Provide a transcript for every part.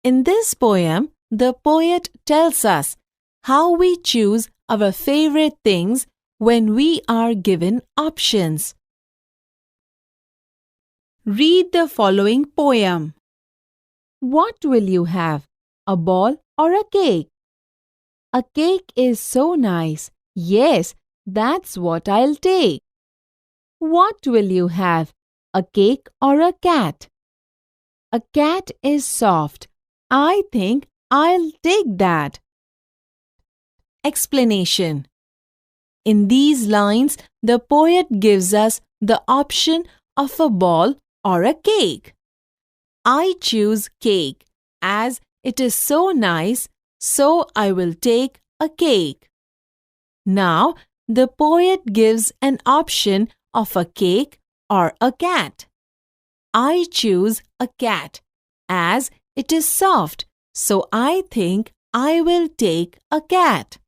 In this poem, the poet tells us how we choose our favorite things when we are given options. Read the following poem. What will you have? A ball or a cake? A cake is so nice. Yes, that's what I'll take. What will you have? A cake or a cat? A cat is soft. I think I'll take that. Explanation. In these lines, the poet gives us the option of a ball or a cake. I choose cake as it is so nice, so I will take a cake. Now, the poet gives an option of a cake or a cat. I choose a cat as it is soft, so I think I will take a cat.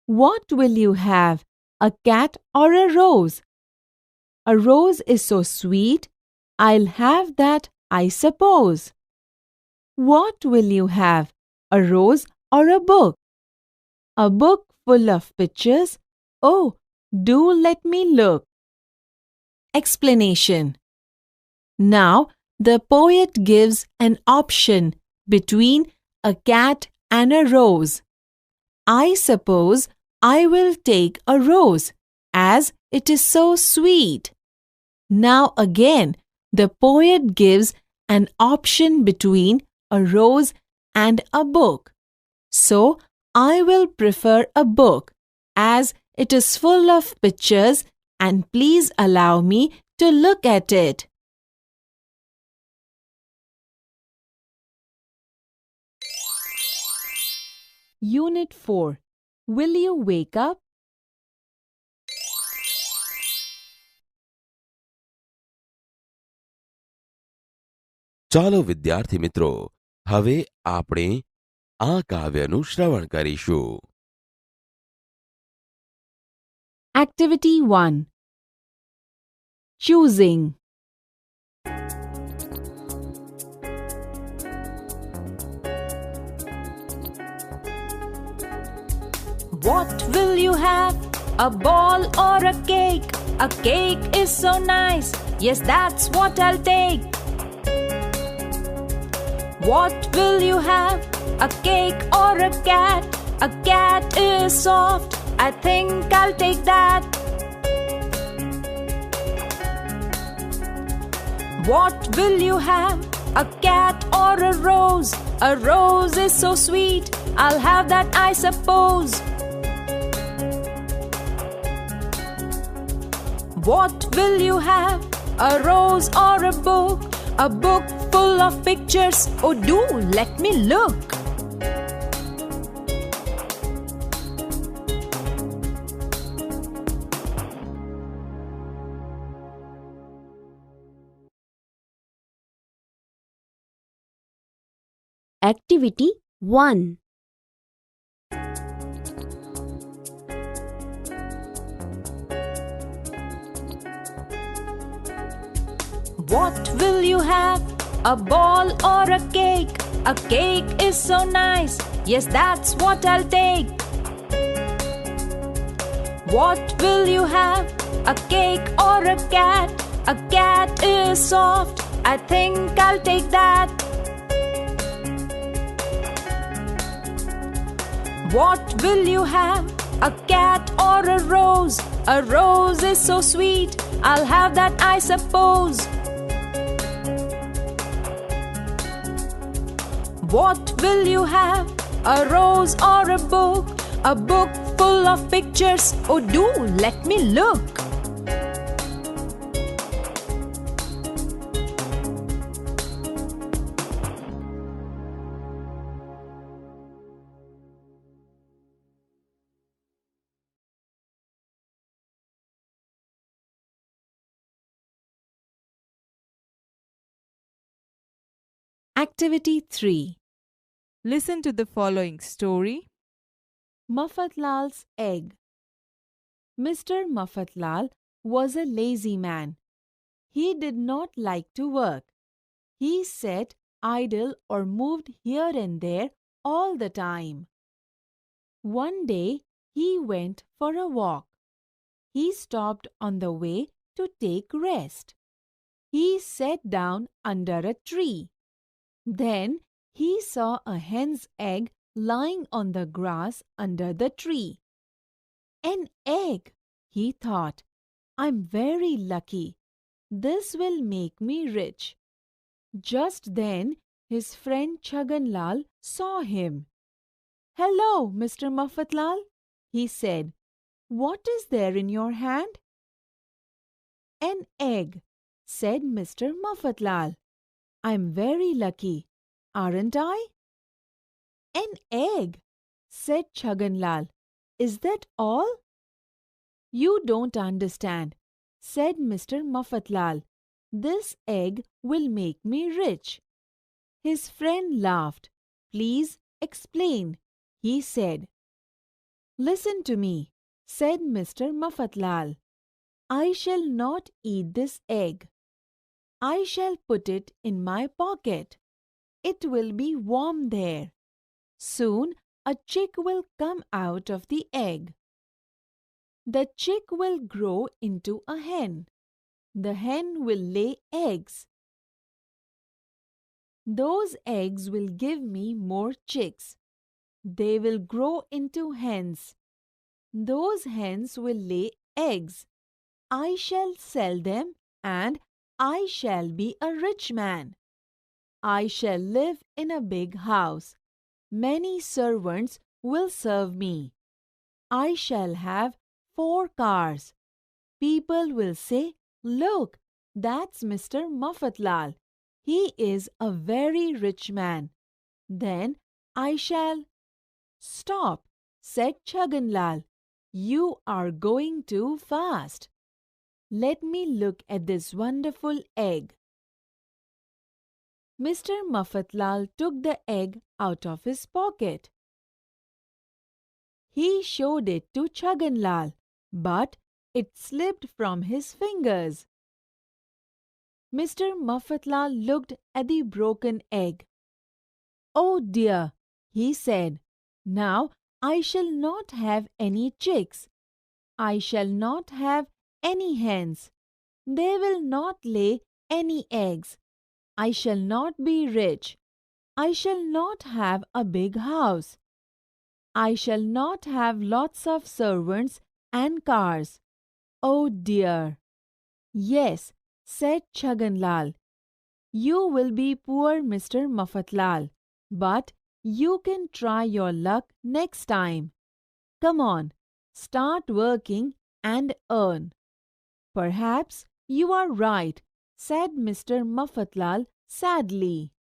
What will you have? A cat or a rose? A rose is so sweet, I'll have that, I suppose. What will you have? A rose or a book? A book full of pictures? Oh, do let me look. Explanation. Now, the poet gives an option between a cat and a rose. I suppose I will take a rose as it is so sweet. Now again, the poet gives an option between a rose and a book. So, I will prefer a book as it is full of pictures, and please allow me to look at it. Unit 4. Will you wake up? ચાલો વિદ્યાર્થી મિત્રો, હવે આપણે આ કાવ્યનું શ્રવણ કરીશું. Activity 1. Choosing. What will you have? A ball or a cake? A cake is so nice. Yes, that's what I'll take. What will you have? A cake or a cat? A cat is soft. I think I'll take that. What will you have? A cat or a rose? A rose is so sweet. I'll have that, I suppose. What will you have? A rose or a book? A book full of pictures. Oh, do let me look. Activity 1. What will you have? A ball or a cake? A cake is so nice. Yes, that's what I'll take. What will you have? A cake or a cat? A cat is soft. I think I'll take that. What will you have? A cat or a rose? A rose is so sweet. I'll have that, I suppose. What will you have? A rose or a book? A book full of pictures. Oh, do let me look. Activity 3. Listen to the following story. Maffatlal's egg. Mr. Maffatlal was a lazy man. He did not like to work. He sat idle or moved here and there all the time. One day he went for a walk. He stopped on the way to take rest. He sat down under a tree. Then he saw a hen's egg lying on the grass under the tree. An egg, he thought. I'm very lucky. This will make me rich. Just then his friend Chhaganlal saw him. Hello, Mr. Maffatlal, he said. What is there in your hand? An egg, said Mr. Maffatlal. I'm very lucky, aren't I? An egg, said Chhaganlal. Is that all? You don't understand, said Mr. Maffatlal. This egg will make me rich. His friend laughed. Please explain, he said. Listen to me, said Mr. Maffatlal. I shall not eat this egg. I shall put it in my pocket. It will be warm there. Soon a chick will come out of the egg. The chick will grow into a hen. The hen will lay eggs. Those eggs will give me more chicks. They will grow into hens. Those hens will lay eggs. I shall sell them and I shall be a rich man. I shall live in a big house. Many servants will serve me. I shall have 4 cars. People will say, Look, that's Mr. Maffatlal. He is a very rich man. Then I shall... Stop, said Chhaganlal. You are going too fast. Let me look at this wonderful egg. Mr. Maffatlal took the egg out of his pocket. He showed it to Chhaganlal, but it slipped from his fingers. Mr. Maffatlal looked at the broken egg. Oh dear, he said, now I shall not have any chicks. I shall not have any hens. They will not lay any eggs. I shall not be rich. I shall not have a big house. I shall not have lots of servants and cars. Oh dear! Yes, said Chhaganlal. You will be poor, Mr. Maffatlal, but you can try your luck next time. Come on, start working and earn. Perhaps you are right, said Mr. Maffatlal sadly.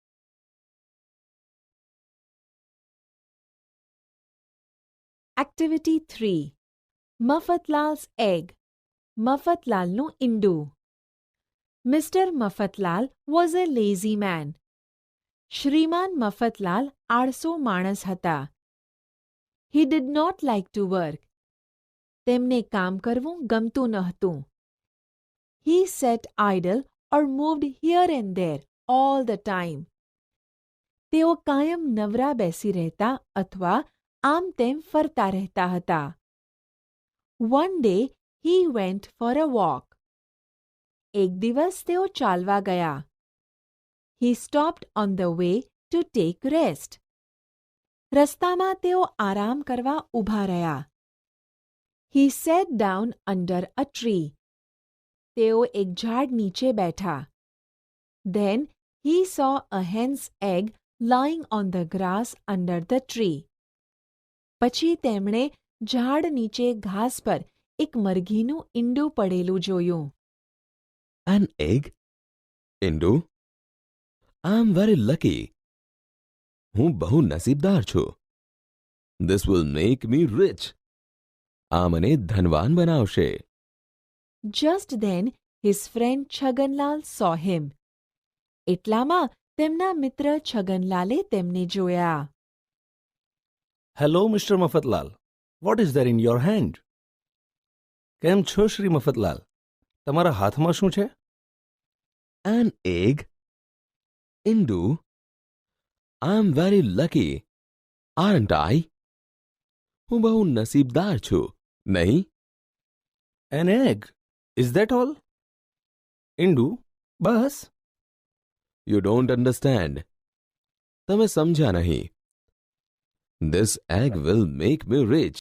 Activity 3. Maffatlal's egg. Maffatlalનું ઈંડું. Mr. Maffatlal was a lazy man. શ્રીમાન મફતલાલ આળસુ માણસ હતા. He did not like to work. તેમને કામ કરવું ગમતું ન હતું. He sat idle or moved here and there all the time. તેઓ કાયમ નવરા બેસી રહેતા અથવા આમ તેમ ફરતા રહેતા હતા. One day he went for a walk. એક દિવસ તેઓ ચાલવા ગયા. He stopped on the way to take rest. રસ્તામાં તેઓ આરામ કરવા ઊભા રહ્યા. He sat down under a tree. તેઓ એક ઝાડ નીચે બેઠા. Then he saw a hen's egg lying on the grass under the tree. પછી તેમણે ઝાડ નીચે ઘાસ પર એક મરઘીનું ઈંડું પડેલું જોયું. An egg? ઈંડું? I am very lucky. હું બહુ નસીબદાર છું. This will make me rich. આ મને ધનવાન બનાવશે. Just then his friend Chhaganlal saw him. એટલામાં તેમના મિત્ર છગનલાલે તેમને જોયા. Hello, Mr. Maffatlal. What is there in your hand? કેમ છો શ્રી મફતલાલ? તમારા હાથમાં શું છે? An egg? ઈંડું? I'm very lucky, aren't I? હું બહુ નસીબદાર છું, નહીં? An egg. Is that all? Indu, bas. You don't understand. તમે સમજ્યા નહીં. This egg will make me rich.